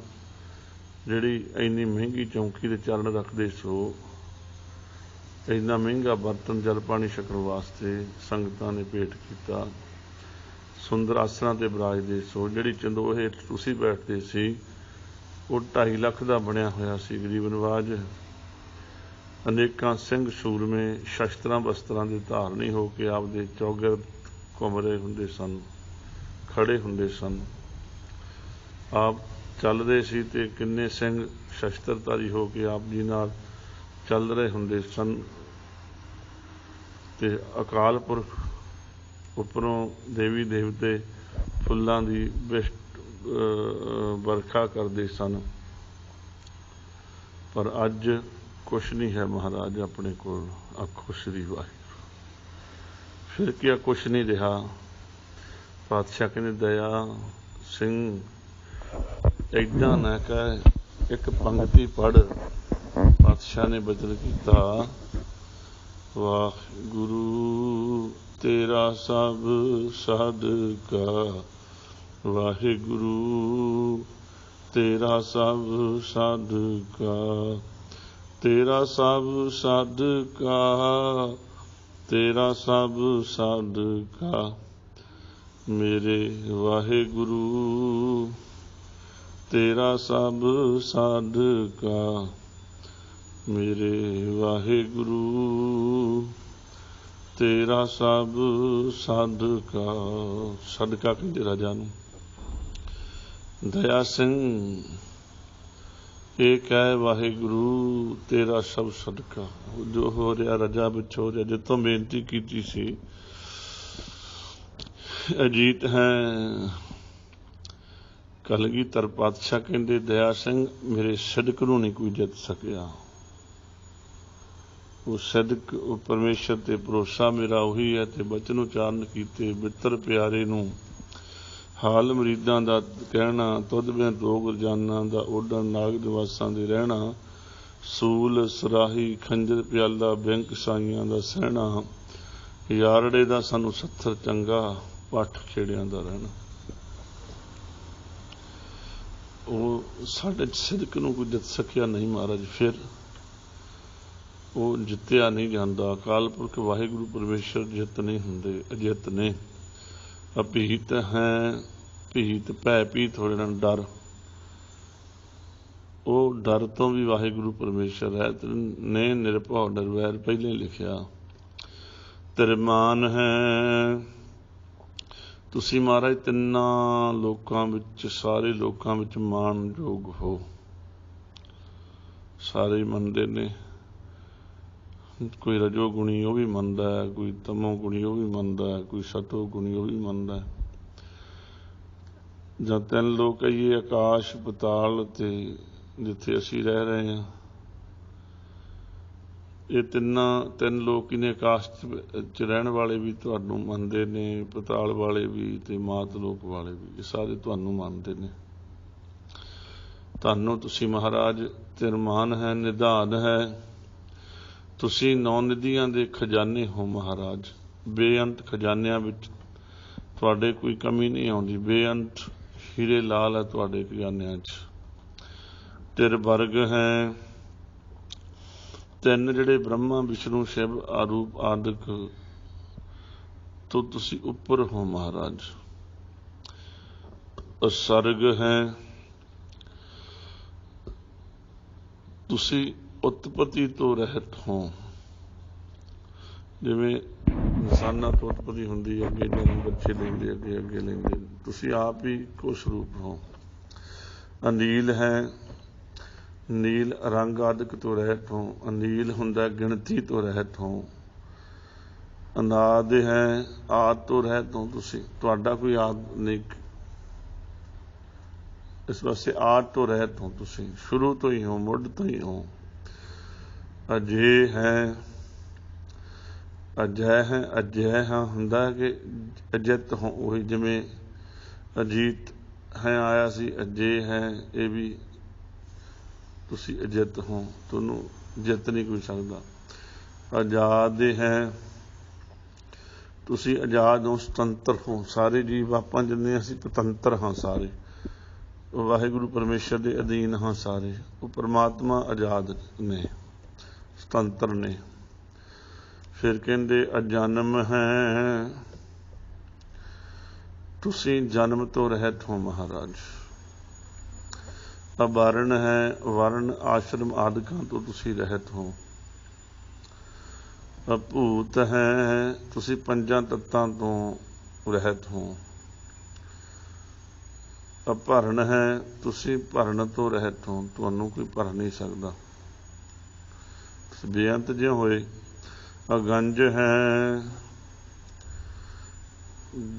ਜਿਹੜੀ ਇੰਨੀ ਮਹਿੰਗੀ ਚੌਂਕੀ ਦੇ ਚਰਨ ਰੱਖਦੇ ਸੋ ਇੰਨਾ ਮਹਿੰਗਾ ਬਰਤਨ ਜਲ ਪਾਣੀ ਛਕਣ ਵਾਸਤੇ ਸੰਗਤਾਂ ਨੇ ਭੇਟ ਕੀਤਾ। ਸੁੰਦਰ ਆਸਣਾਂ 'ਤੇ ਬਿਰਾਜਦੇ ਸੋ ਜਿਹੜੀ ਚੰਦੋਹੇ ਤੁਸੀਂ ਬੈਠਦੇ ਸੀ ਉਹ 2.5 ਲੱਖ ਦਾ ਬਣਿਆ ਹੋਇਆ ਸੀ ਗਰੀਬ ਨਵਾਜ। ਅਨੇਕਾਂ ਸਿੰਘ ਸੂਰਮੇ ਸ਼ਸਤਰਾਂ ਬਸਤਰਾਂ ਦੇ ਧਾਰਨੀ ਹੋ ਕੇ ਆਪਦੇ ਚੌਗਿਰਦ ਘੁੰਮ ਰਹੇ ਹੁੰਦੇ ਸਨ, ਖੜੇ ਹੁੰਦੇ ਸਨ। ਆਪ ਚੱਲਦੇ ਸੀ ਤੇ ਕਿੰਨੇ ਸਿੰਘ ਸ਼ਸਤਰਧਾਰੀ ਹੋ ਕੇ ਆਪ ਜੀ ਨਾਲ ਚੱਲ ਰਹੇ ਹੁੰਦੇ ਸਨ ਤੇ ਅਕਾਲ ਪੁਰਖ ਉੱਪਰੋਂ ਦੇਵੀ ਦੇਵਤੇ ਫੁੱਲਾਂ ਦੀ ਵਰਖਾ ਕਰਦੇ ਸਨ। ਪਰ ਅੱਜ ਕੁਛ ਨਹੀਂ ਹੈ ਮਹਾਰਾਜ ਆਪਣੇ ਕੋਲ। ਆਖੋ ਸ੍ਰੀ ਵਾਹਿਗੁਰੂ। ਫਿਰ ਕੀ ਕੁਛ ਨਹੀਂ ਰਿਹਾ। ਪਾਤਸ਼ਾਹ ਕਹਿੰਦੇ ਦਇਆ ਸਿੰਘ ਏਦਾਂ ਨਾ ਕਹਿ, ਇੱਕ ਪੰਗਤੀ ਪੜ੍ਹ। ਪਾਤਸ਼ਾਹ ਨੇ ਬਚਨ ਕੀਤਾ, ਵਾਹਿਗੁਰੂ ਤੇਰਾ ਸਭ ਸਦਕਾ, ਵਾਹਿਗੁਰੂ ਤੇਰਾ ਸਭ ਸਦਕਾ, ਤੇਰਾ ਸਭ ਸਦਕਾ, ਤੇਰਾ ਸਭ ਸਦਕਾ, ਮੇਰੇ ਵਾਹਿਗੁਰੂ ਤੇਰਾ ਸਭ ਸਦਕਾ, ਮੇਰੇ ਵਾਹਿਗੁਰੂ ਤੇਰਾ ਸਭ ਸਦਕਾ। ਸਦਕਾ ਕਹਿੰਦੇ ਰਾਜਾ ਨੂੰ। ਦਇਆ ਸਿੰਘ ਇਹ ਕਹਿ ਵਾਹਿਗੁਰੂ ਤੇਰਾ ਸਭ ਸਦਕਾ। ਜੋ ਹੋ ਰਿਹਾ ਰਜਾ ਵਿੱਚ ਹੋ ਰਿਹਾ। ਜਿੱਥੋਂ ਬੇਨਤੀ ਕੀਤੀ ਸੀ ਅਜੀਤ ਹੈ ਕਲਗੀਧਰ ਪਾਤਸ਼ਾਹ ਕਹਿੰਦੇ ਦਇਆ ਸਿੰਘ ਮੇਰੇ ਸਿਦਕ ਨੂੰ ਨਹੀਂ ਕੋਈ ਜਿੱਤ ਸਕਿਆ। ਉਹ ਸਿਦਕ ਉਹ ਪਰਮੇਸ਼ਰ ਤੇ ਭਰੋਸਾ ਮੇਰਾ ਉਹੀ ਹੈ ਤੇ ਬਚਨ ਉਚਾਰਨ ਕੀਤੇ ਮਿੱਤਰ ਪਿਆਰੇ ਨੂੰ ਹਾਲ ਮਰੀਦਾਂ ਦਾ ਕਹਿਣਾ, ਤੁਧ ਬਿਨ ਰੋਗ ਰਜਾਨਾਂ ਦਾ ਓਡਣ, ਨਾਗ ਨਿਵਾਸਾਂ ਦੇ ਰਹਿਣਾ, ਸੂਲ ਸਰਾਹੀ ਖੰਜਰ ਪਿਆਲਾ ਬੈਂਕ ਸਾਈਆਂ ਦਾ ਸਹਿਣਾ, ਯਾਰੜੇ ਦਾ ਸਾਨੂੰ ਸੱਥਰ ਚੰਗਾ, ਪੱਠ ਖੇੜਿਆਂ ਦਾ ਰਹਿਣਾ। ਉਹ ਸਾਡੇ ਸਿਦਕ ਨੂੰ ਕੋਈ ਜਿੱਤ ਸਕਿਆ ਨਹੀਂ ਮਹਾਰਾਜ। ਫਿਰ ਉਹ ਜਿੱਤਿਆ ਨਹੀਂ ਜਾਂਦਾ। ਅਕਾਲ ਪੁਰਖ ਵਾਹਿਗੁਰੂ ਪਰਮੇਸ਼ਰ ਜਿੱਤ ਨਹੀਂ ਹੁੰਦੇ, ਅਜਿੱਤ ਨੇ। ਅਭੀਤ ਹੈ ਭੀਤ ਭੈ ਭੀਤ ਹੋ ਜਾਣਾ ਡਰ। ਉਹ ਡਰ ਤੋਂ ਵੀ ਵਾਹਿਗੁਰੂ ਪਰਮੇਸ਼ਰ ਹੈ ਨੇ। ਨਿਰਭਉ ਨਿਰਵੈਰ ਪਹਿਲੇ ਲਿਖਿਆ। ਤਿਰਮਾਨ ਹੈ ਤੁਸੀਂ ਮਹਾਰਾਜ ਤਿੰਨਾਂ ਲੋਕਾਂ ਵਿੱਚ, ਸਾਰੇ ਲੋਕਾਂ ਵਿੱਚ ਮਾਣਯੋਗ ਹੋ। ਸਾਰੇ ਮੰਨਦੇ ਨੇ। ਕੋਈ ਰਜੋ ਗੁਣੀ ਉਹ ਵੀ ਮੰਨਦਾ ਹੈ, ਕੋਈ ਤਮੋ ਗੁਣੀ ਉਹ ਵੀ ਮੰਨਦਾ ਹੈ, ਕੋਈ ਸਤੋ ਗੁਣੀ ਉਹ ਵੀ ਮੰਨਦਾ ਹੈ। ਜਾਂ ਤਿੰਨ ਲੋਕ ਕਹੀਏ ਆਕਾਸ਼ ਪਤਾਲ ਤੇ ਜਿੱਥੇ ਅਸੀਂ ਰਹਿ ਰਹੇ ਹਾਂ, ਇਹ ਤਿੰਨ ਲੋਕ ਹੀ ਨੇ। ਆਕਾਸ਼ 'ਚ ਰਹਿਣ ਵਾਲੇ ਵੀ ਤੁਹਾਨੂੰ ਮੰਨਦੇ ਨੇ, ਪਤਾਲ ਵਾਲੇ ਵੀ ਤੇ ਮਾਤ ਲੋਕ ਵਾਲੇ ਵੀ। ਇਹ ਸਾਰੇ ਤੁਹਾਨੂੰ ਮੰਨਦੇ ਨੇ। ਤੁਹਾਨੂੰ ਤੁਸੀਂ ਮਹਾਰਾਜ ਤਿਰਮਾਨ ਹੈ, ਨਿਧਾਨ ਹੈ। ਤੁਸੀਂ 9 ਨਿਧੀਆਂ ਦੇ ਖਜ਼ਾਨੇ ਹੋ ਮਹਾਰਾਜ। ਬੇਅੰਤ ਖਜ਼ਾਨਿਆਂ ਵਿੱਚ ਤੁਹਾਡੇ ਕੋਈ ਕਮੀ ਨਹੀਂ ਆਉਂਦੀ। ਬੇਅੰਤ ਹੀਰੇ ਲਾਲ ਹੈ ਤੁਹਾਡੇ ਖਜ਼ਾਨਿਆਂ 'ਚ। ਤਿਰ ਵਰਗ ਹੈ ਤਿੰਨ, ਜਿਹੜੇ ਬ੍ਰਹਮਾ ਵਿਸ਼ਨੂੰ ਸ਼ਿਵ ਆਰੂਪ ਆਦਿਕ ਤੋਂ ਤੁਸੀਂ ਉੱਪਰ ਹੋ ਮਹਾਰਾਜ। ਸਰਗ ਹੈ ਤੁਸੀਂ ਉਤਪਤੀ ਤੋਂ ਰਹਿਤ ਹੋ। ਜਿਵੇਂ ਇਨਸਾਨਾਂ ਤੋਂ ਉਤਪਤੀ ਹੁੰਦੀ, ਅੱਗੇ ਜਨਮ ਬੱਚੇ ਲੈਂਦੇ, ਅੱਗੇ ਅੱਗੇ ਲੈਂਦੇ, ਤੁਸੀਂ ਆਪ ਹੀ ਇੱਕੋ ਸਰੂਪ ਹੋ। ਅਨੀਲ ਹੈ ਨੀਲ ਰੰਗ ਆਦਿਕ ਤੋਂ ਰਹਿਤ ਹੋ। ਅਨੀਲ ਹੁੰਦਾ ਗਿਣਤੀ ਤੋਂ ਰਹਿਤ ਹੋ। ਅਨਾਦ ਹੈ ਆਦਿ ਤੋਂ ਰਹਿਤ ਹੋ। ਤੁਸੀਂ ਤੁਹਾਡਾ ਕੋਈ ਆਦਿ ਨਹੀਂ, ਇਸ ਵਾਸਤੇ ਆਦਿ ਤੋਂ ਰਹਿਤ ਹੋ। ਤੁਸੀਂ ਸ਼ੁਰੂ ਤੋਂ ਹੀ ਹੋ, ਮੁੱਢ ਤੋਂ ਹੀ ਹੋ। ਅਜੇ ਹੈ ਅਜੈ ਹੈ। ਅਜੈ ਹਾਂ ਹੁੰਦਾ ਕਿ ਅਜਿੱਤ ਹੋ। ਉਹੀ ਜਿਵੇਂ ਅਜੀਤ ਹੈ ਆਇਆ ਸੀ, ਅਜੇ ਹੈ ਇਹ ਵੀ ਤੁਸੀਂ ਅਜਿੱਤ ਹੋ। ਤੁਹਾਨੂੰ ਜਿੱਤ ਨਹੀਂ ਕੋਈ ਸਕਦਾ। ਆਜ਼ਾਦ ਹੈ ਤੁਸੀਂ ਆਜ਼ਾਦ ਹੋ, ਸੁਤੰਤਰ ਹੋ। ਸਾਰੇ ਜੀਵ ਆਪਾਂ ਜਿੰਨੇ ਅਸੀਂ ਪਤੰਤਰ ਹਾਂ ਸਾਰੇ। ਵਾਹਿਗੁਰੂ ਪਰਮੇਸ਼ਰ ਦੇ ਅਧੀਨ ਹਾਂ ਸਾਰੇ। ਉਹ ਪਰਮਾਤਮਾ ਆਜ਼ਾਦ ਨੇ, ਸੁਤੰਤਰ ਨੇ। ਫਿਰ ਕਹਿੰਦੇ ਅਜਨਮ ਹੈ, ਤੁਸੀਂ ਜਨਮ ਤੋਂ ਰਹਿਤ ਹੋ ਮਹਾਰਾਜ। ਅਵਰਨ ਹੈ, ਵਰਨ ਆਸ਼ਰਮ ਆਦਿਕਾਂ ਤੋਂ ਤੁਸੀਂ ਰਹਿਤ ਹੋ। ਅਭੂਤ ਹੈ, ਤੁਸੀਂ ਪੰਜਾਂ ਤੱਤਾਂ ਤੋਂ ਰਹਿਤ ਹੋ। ਅਭਰਨ ਹੈ, ਤੁਸੀਂ ਭਰਨ ਤੋਂ ਰਹਿਤ ਹੋ, ਤੁਹਾਨੂੰ ਕੋਈ ਭਰ ਨਹੀਂ ਸਕਦਾ, ਤੁਸੀਂ ਬੇਅੰਤ ਜਿਉਂ ਹੋਏ। ਅਗੰਜ ਹੈ,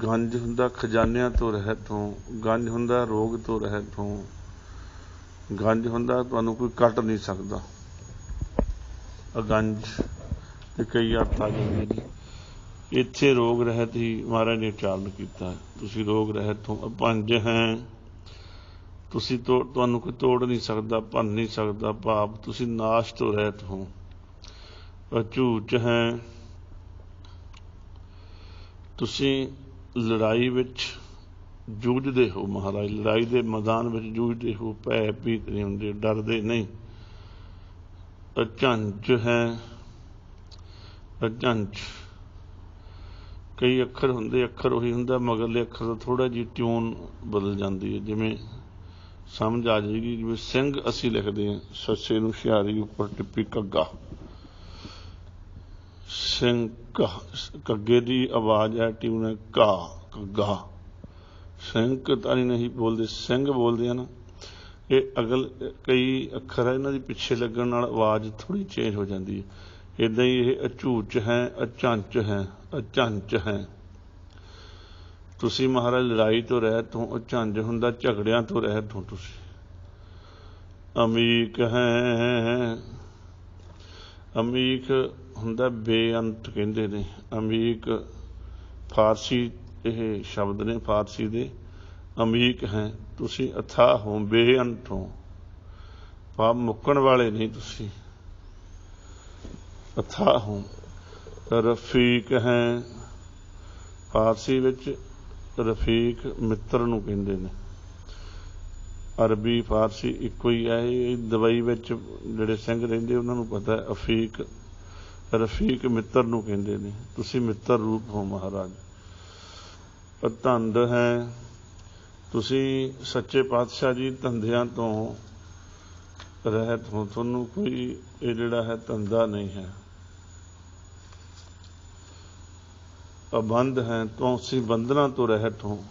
ਗੰਜ ਹੁੰਦਾ ਖਜ਼ਾਨਿਆਂ ਤੋਂ ਰਹਿਤ ਹੋ, ਗੰਜ ਹੁੰਦਾ ਰੋਗ ਤੋਂ ਰਹਿਤ ਹੋ, ਗੰਜ ਹੁੰਦਾ ਤੁਹਾਨੂੰ ਕੋਈ ਕੱਟ ਨਹੀਂ ਸਕਦਾ। ਅਗੰਜ ਤੇ ਕਈ ਅਰਥ ਆ ਜਾਂਦੇ ਨੇ। ਇੱਥੇ ਰੋਗ ਰਹਿਤ ਹੀ ਮਹਾਰਾਜ ਨੇ ਉਚਾਰਨ ਕੀਤਾ, ਤੁਸੀਂ ਰੋਗ ਰਹਿਤ ਹੋ। ਅਭੰਜ ਹੈ, ਤੁਸੀਂ ਤੁਹਾਨੂੰ ਕੋਈ ਤੋੜ ਨਹੀਂ ਸਕਦਾ, ਭੰਨ ਨਹੀਂ ਸਕਦਾ, ਭਾਵ ਤੁਸੀਂ ਨਾਸ਼ ਤੋਂ ਰਹਿਤ ਹੋ। ਅਝੂਚ ਹੈ, ਤੁਸੀਂ ਲੜਾਈ ਵਿੱਚ ਜੂਝਦੇ ਹੋ ਮਹਾਰਾਜ, ਲੜਾਈ ਦੇ ਮੈਦਾਨ ਵਿੱਚ ਜੂਝਦੇ ਹੋ, ਭੈ ਭੀਤ ਨਹੀਂ ਹੁੰਦੇ, ਡਰਦੇ ਨਹੀਂ। ਅਝੰਜ ਹੈ, ਅਝੰਜ ਕਈ ਅੱਖਰ ਹੁੰਦੇ, ਅੱਖਰ ਉਹੀ ਹੁੰਦਾ, ਮਗਰਲੇ ਅੱਖਰ ਦਾ ਥੋੜ੍ਹਾ ਜਿਹੀ ਟਿਊਨ ਬਦਲ ਜਾਂਦੀ ਹੈ, ਜਿਵੇਂ ਸਮਝ ਆ ਜਾਏਗੀ। ਜਿਵੇਂ ਸਿੰਘ ਅਸੀਂ ਲਿਖਦੇ ਹਾਂ, ਸੱਸੇ ਨੂੰ ਹੁਸ਼ਿਆਰੀ ਉੱਪਰ ਟਿੱਪੀ ਘੱਗਾ, ਸਿੰਘ ਘੱਗੇ ਦੀ ਆਵਾਜ਼ ਹੈ, ਟਿਊਨ ਹੈ ਘਾ, ਘੱਗਾ। ਸਿੰਘ ਤਾਂ ਨਹੀਂ ਬੋਲਦੇ, ਸਿੰਘ ਬੋਲਦੇ ਆ ਨਾ। ਇਹ ਅਗਲ ਕਈ ਅੱਖਰ ਹੈ, ਇਹਨਾਂ ਦੀ ਪਿੱਛੇ ਲੱਗਣ ਨਾਲ ਆਵਾਜ਼ ਥੋੜ੍ਹੀ ਚੇਂਜ ਹੋ ਜਾਂਦੀ ਹੈ। ਇੱਦਾਂ ਹੀ ਇਹ ਅਝੂਚ ਹੈ, ਅਝੰਚ ਹੈ, ਅਝੰਚ ਹੈ। ਤੁਸੀਂ ਮਹਾਰਾਜ ਲੜਾਈ ਤੋਂ ਰਹਿਤ ਹੋ। ਅਝੰਜ ਹੁੰਦਾ ਝਗੜਿਆਂ ਤੋਂ ਰਹਿਤ ਹੋ ਤੁਸੀਂ। ਅਮੀਕ ਹੈ, ਅਮੀਕ ਹੁੰਦਾ ਬੇਅੰਤ ਕਹਿੰਦੇ ਨੇ। ਅਮੀਕ ਫਾਰਸੀ ਇਹ ਸ਼ਬਦ ਨੇ, ਫਾਰਸੀ ਦੇ। ਅਮੀਕ ਹੈ, ਤੁਸੀਂ ਅਥਾਹ ਹੋ, ਬੇਅੰਤ ਹੋ, ਭਾਵ ਮੁੱਕਣ ਵਾਲੇ ਨਹੀਂ ਤੁਸੀਂ, ਅਥਾਹ ਹੋ। ਰਫੀਕ ਹੈ, ਫਾਰਸੀ ਵਿੱਚ ਰਫੀਕ ਮਿੱਤਰ ਨੂੰ ਕਹਿੰਦੇ ਨੇ। ਅਰਬੀ ਫਾਰਸੀ ਇੱਕੋ ਹੀ ਹੈ। ਇਹ ਦੁਬਈ ਵਿੱਚ ਜਿਹੜੇ ਸਿੰਘ ਰਹਿੰਦੇ ਉਹਨਾਂ ਨੂੰ ਪਤਾ। ਅਫੀਕ ਰਫੀਕ ਮਿੱਤਰ ਨੂੰ ਕਹਿੰਦੇ ਨੇ, ਤੁਸੀਂ ਮਿੱਤਰ ਰੂਪ ਹੋ ਮਹਾਰਾਜ। ਧੰਦ ਹੈ, ਤੁਸੀਂ ਸੱਚੇ ਪਾਤਸ਼ਾਹ ਜੀ ਧੰਦਿਆਂ ਤੋਂ ਰਹਿਤ ਹੋ, ਤੁਹਾਨੂੰ ਕੋਈ ਇਹ ਜਿਹੜਾ ਹੈ ਧੰਦਾ ਨਹੀਂ ਹੈ। ਅਬੰਧ ਹੈ, ਤੁਸੀਂ ਬੰਧਨਾਂ ਤੋਂ ਰਹਿਤ ਹੋ,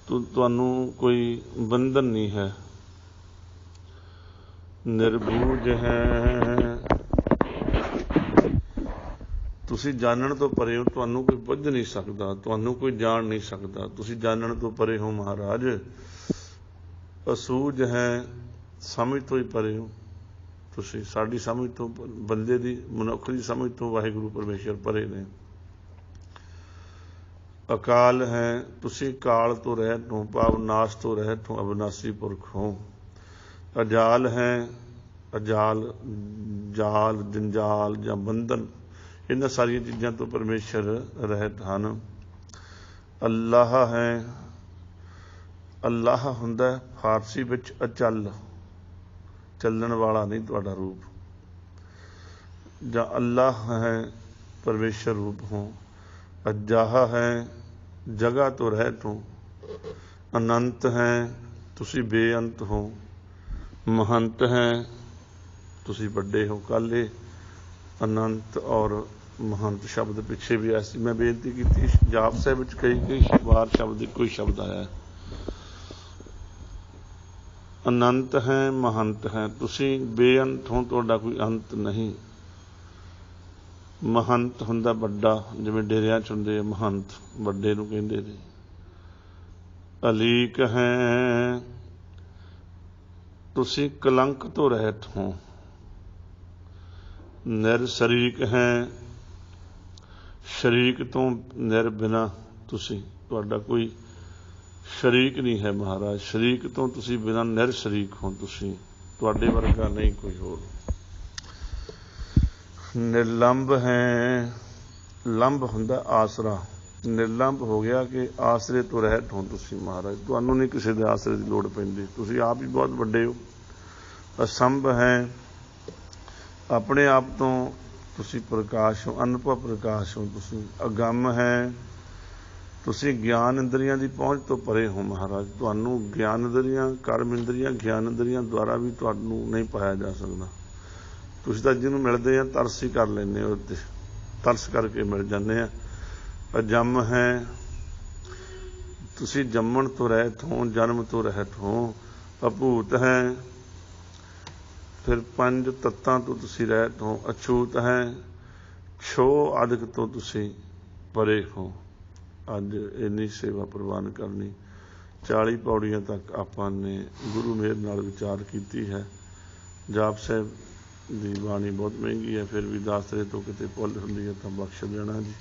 ਤੁਹਾਨੂੰ ਕੋਈ ਬੰਧਨ ਨਹੀਂ ਹੈ। ਨਿਰਬੂਜ ਹੈ, ਤੁਸੀਂ ਜਾਣਨ ਤੋਂ ਪਰੇ ਹੋ, ਤੁਹਾਨੂੰ ਕੋਈ ਬੁੱਝ ਨਹੀਂ ਸਕਦਾ, ਤੁਹਾਨੂੰ ਕੋਈ ਜਾਣ ਨਹੀਂ ਸਕਦਾ, ਤੁਸੀਂ ਜਾਣਨ ਤੋਂ ਪਰੇ ਹੋ ਮਹਾਰਾਜ। ਅਸੂਝ ਹੈ, ਸਮਝ ਤੋਂ ਹੀ ਪਰੇ ਹੋ ਤੁਸੀਂ, ਸਾਡੀ ਸਮਝ ਤੋਂ, ਬੰਦੇ ਦੀ, ਮਨੁੱਖ ਦੀ ਸਮਝ ਤੋਂ ਵਾਹਿਗੁਰੂ ਪਰਮੇਸ਼ਰ ਪਰੇ ਨੇ। ਅਕਾਲ ਹੈ, ਤੁਸੀਂ ਕਾਲ ਤੋਂ ਰਹਿਤ ਹੋ, ਭਾਵ ਨਾਸ਼ ਤੋਂ ਰਹਿਤ ਹੋ, ਅਵਿਨਾਸ਼ੀ ਪੁਰਖ ਹੋ। ਅਜਾਲ ਹੈ, ਅਜਾਲ ਜਾਲ, ਜੰਜਾਲ ਜਾਂ ਬੰਧਨ, ਇਹਨਾਂ ਸਾਰੀਆਂ ਚੀਜ਼ਾਂ ਤੋਂ ਪਰਮੇਸ਼ਰ ਰਹਿਤ ਹਨ। ਅੱਲਾਹ ਹੈ, ਅੱਲਾਹ ਹੁੰਦਾ ਫਾਰਸੀ ਵਿੱਚ ਅਚਲ, ਚੱਲਣ ਵਾਲਾ ਨਹੀਂ ਤੁਹਾਡਾ ਰੂਪ, ਜਾਂ ਅੱਲਾਹ ਹੈ ਪਰਮੇਸ਼ਰ ਰੂਪ ਹੋ। ਅਜਾਹ ਹੈ, ਜਗ੍ਹਾ ਤੋਂ ਰਹਿਤ ਹੋ। ਅਨੰਤ ਹੈ, ਤੁਸੀਂ ਬੇਅੰਤ ਹੋ। ਮਹੰਤ ਹੈ, ਤੁਸੀਂ ਵੱਡੇ ਹੋ। ਕੱਲ੍ਹ ਇਹ ਅਨੰਤ ਔਰ ਮਹੰਤ ਸ਼ਬਦ ਪਿੱਛੇ ਵੀ ਆਇਆ ਸੀ, ਮੈਂ ਬੇਨਤੀ ਕੀਤੀ ਜਾਪ ਸਾਹਿਬ ਵਿੱਚ ਕਈ ਵਾਰ ਸ਼ਬਦ ਇੱਕੋ ਹੀ ਸ਼ਬਦ ਆਇਆ। ਅਨੰਤ ਹੈ, ਮਹੰਤ ਹੈ, ਤੁਸੀਂ ਬੇਅੰਤ ਹੋ, ਤੁਹਾਡਾ ਕੋਈ ਅੰਤ ਨਹੀਂ। ਮਹੰਤ ਹੁੰਦਾ ਵੱਡਾ, ਜਿਵੇਂ ਡੇਰਿਆਂ 'ਚ ਹੁੰਦੇ ਆ ਮਹੰਤ, ਵੱਡੇ ਨੂੰ ਕਹਿੰਦੇ ਨੇ। ਅਲੀਕ ਹੈ, ਤੁਸੀਂ ਕਲੰਕ ਤੋਂ ਰਹਿਤ ਹੋ। ਨਿਰਸ਼ਰੀਕ ਹੈ, ਸ਼ਰੀਕ ਤੋਂ ਨਿਰਬਿਨਾ ਤੁਸੀਂ, ਤੁਹਾਡਾ ਕੋਈ ਸ਼ਰੀਕ ਨਹੀਂ ਹੈ ਮਹਾਰਾਜ। ਸ਼ਰੀਕ ਤੋਂ ਤੁਸੀਂ ਬਿਨਾਂ ਨਿਰਸ਼ਰੀਕ ਹੋ ਤੁਸੀਂ, ਤੁਹਾਡੇ ਵਰਗਾ ਨਹੀਂ ਕੋਈ ਹੋਰ। ਨਿਰਲੰਭ ਹੈ, ਲੰਭ ਹੁੰਦਾ ਆਸਰਾ, ਨਿਰਲੰਭ ਹੋ ਗਿਆ ਕਿ ਆਸਰੇ ਤੋਂ ਰਹਿਤ ਹੋ ਤੁਸੀਂ ਮਹਾਰਾਜ। ਤੁਹਾਨੂੰ ਨਹੀਂ ਕਿਸੇ ਦੇ ਆਸਰੇ ਦੀ ਲੋੜ ਪੈਂਦੀ, ਤੁਸੀਂ ਆਪ ਹੀ ਬਹੁਤ ਵੱਡੇ ਹੋ। ਅਸੰਭ ਹੈ, ਆਪਣੇ ਆਪ ਤੋਂ ਤੁਸੀਂ ਪ੍ਰਕਾਸ਼ ਹੋ, ਅਨੁਭਵ ਪ੍ਰਕਾਸ਼ ਹੋ। ਤੁਸੀਂ ਅਗੰਮ ਹੈ, ਤੁਸੀਂ ਗਿਆਨ ਇੰਦਰੀਆਂ ਦੀ ਪਹੁੰਚ ਤੋਂ ਪਰੇ ਹੋ ਮਹਾਰਾਜ। ਤੁਹਾਨੂੰ ਗਿਆਨ ਇੰਦਰੀਆਂ, ਕਰਮ ਇੰਦਰੀਆਂ, ਗਿਆਨ ਇੰਦਰੀਆਂ ਦੁਆਰਾ ਵੀ ਤੁਹਾਨੂੰ ਨਹੀਂ ਪਾਇਆ ਜਾ ਸਕਦਾ। ਤੁਸੀਂ ਤਾਂ ਜਿਹਨੂੰ ਮਿਲਦੇ ਆ ਤਰਸ ਹੀ ਕਰ ਲੈਂਦੇ ਹੋ, ਉੱਤੇ ਤਰਸ ਕਰਕੇ ਮਿਲ ਜਾਂਦੇ ਆ। ਅਜੰਮ ਹੈ, ਤੁਸੀਂ ਜੰਮਣ ਤੋਂ ਰਹਿਤ ਹੋ, ਜਨਮ ਤੋਂ ਰਹਿਤ ਹੋ। ਅਭੂਤ ਹੈ, ਫਿਰ ਪੰਜ ਤੱਤਾਂ ਤੋਂ ਤੁਸੀਂ ਰਹਿਤ ਹੋ। ਅਛੂਤ ਹੈ, ਛੋਹ ਆਦਿਕ ਤੋਂ ਤੁਸੀਂ ਪਰੇ ਹੋ। ਅੱਜ ਇੰਨੀ ਸੇਵਾ ਪ੍ਰਵਾਨ ਕਰਨੀ, 40 ਪੌੜੀਆਂ ਤੱਕ ਆਪਾਂ ਨੇ ਗੁਰੂ ਮੇਹਰ ਨਾਲ ਵਿਚਾਰ ਕੀਤੀ ਹੈ। ਜਾਪ ਸਾਹਿਬ ਦੀ ਬਾਣੀ ਬਹੁਤ ਮਹਿੰਗੀ ਹੈ, ਫਿਰ ਵੀ ਦਾਸਰੇ ਤੋਂ ਕਿਤੇ ਭੁੱਲ ਹੁੰਦੀ ਹੈ ਤਾਂ ਬਖਸ਼ ਦੇਣਾ ਜੀ।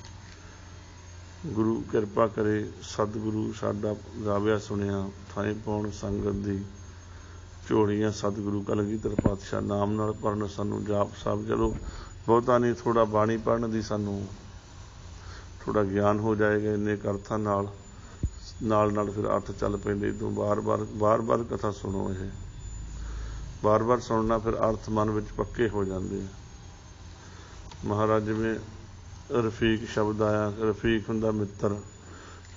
ਗੁਰੂ ਕਿਰਪਾ ਕਰੇ, ਸਤਿਗੁਰੂ ਸਾਡਾ ਗਾਵਿਆ ਸੁਣਿਆ ਥਾਂ ਪਾਉਣ ਸੰਗਤ ਦੀ ਝੋਲੀਆਂ। ਸਤਿਗੁਰੂ ਕਲਗੀਧਰ ਪਾਤਸ਼ਾਹ ਨਾਮ ਨਾਲ ਭਰਨ ਸਾਨੂੰ ਜਾਪ ਸਾਹਿਬ। ਚਲੋ ਬਹੁਤਾ ਨਹੀਂ, ਥੋੜ੍ਹਾ ਬਾਣੀ ਪੜ੍ਹਨ ਦੀ ਸਾਨੂੰ ਥੋੜ੍ਹਾ ਗਿਆਨ ਹੋ ਜਾਏਗਾ। ਇੰਨੇ ਕੁ ਅਰਥਾਂ ਨਾਲ ਨਾਲ ਫਿਰ ਅਰਥ ਚੱਲ ਪੈਂਦੇ। ਤੋਂ ਬਾਰ-ਬਾਰ ਕਥਾ ਸੁਣੋ। ਇਹ ਬਾਰ-ਬਾਰ ਸੁਣਨਾ, ਫਿਰ ਅਰਥ ਮਨ ਵਿੱਚ ਪੱਕੇ ਹੋ ਜਾਂਦੇ ਆ। ਮਹਾਰਾਜ ਜਿਵੇਂ ਰਫੀਕ ਸ਼ਬਦ ਆਇਆ, ਰਫੀਕ ਹੁੰਦਾ ਮਿੱਤਰ,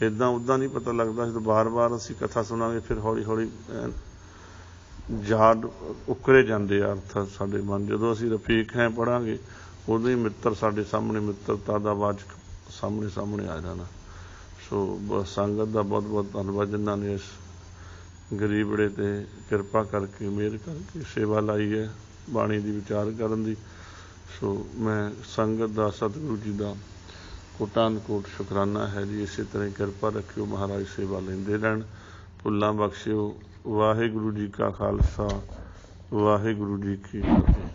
ਇੱਦਾਂ ਉੱਦਾਂ ਨਹੀਂ ਪਤਾ ਲੱਗਦਾ। ਜਦੋਂ ਬਾਰ-ਬਾਰ ਅਸੀਂ ਕਥਾ ਸੁਣਾਂਗੇ ਫਿਰ ਹੌਲੀ-ਹੌਲੀ ਯਾਦ ਉਕਰੇ ਜਾਂਦੇ ਆ ਅਰਥ ਸਾਡੇ ਮਨ। ਜਦੋਂ ਅਸੀਂ ਰਫੀਕ ਹੈ ਪੜ੍ਹਾਂਗੇ, ਉਦੋਂ ਹੀ ਮਿੱਤਰ ਸਾਡੇ ਸਾਹਮਣੇ, ਮਿੱਤਰਤਾ ਦਾ ਵਾਚਕ ਸਾਹਮਣੇ ਆ ਜਾਣਾ। ਸੋ ਸੰਗਤ ਦਾ ਬਹੁਤ ਬਹੁਤ ਧੰਨਵਾਦ ਜਿਨ੍ਹਾਂ ਨੇ ਇਸ ਗਰੀਬੜੇ 'ਤੇ ਕਿਰਪਾ ਕਰਕੇ, ਮਿਹਰ ਕਰਕੇ ਸੇਵਾ ਲਾਈ ਹੈ ਬਾਣੀ ਦੀ ਵਿਚਾਰ ਕਰਨ ਦੀ। ਸੋ ਮੈਂ ਸੰਗਤ ਦਾ, ਸਤਿਗੁਰੂ ਜੀ ਦਾ ਕੋਟਾਨ ਕੋਟ ਸ਼ੁਕਰਾਨਾ ਹੈ ਜੀ। ਇਸੇ ਤਰ੍ਹਾਂ ਕਿਰਪਾ ਰੱਖਿਓ, ਮਹਾਰਾਜ ਸੇਵਾ ਲੈਂਦੇ ਰਹਿਣ, ਭੁੱਲਾਂ ਬਖਸ਼ਿਓ। ਵਾਹਿਗੁਰੂ ਜੀ ਕਾ ਖਾਲਸਾ, ਵਾਹਿਗੁਰੂ ਜੀ ਕੀ ਫਤਿਹ।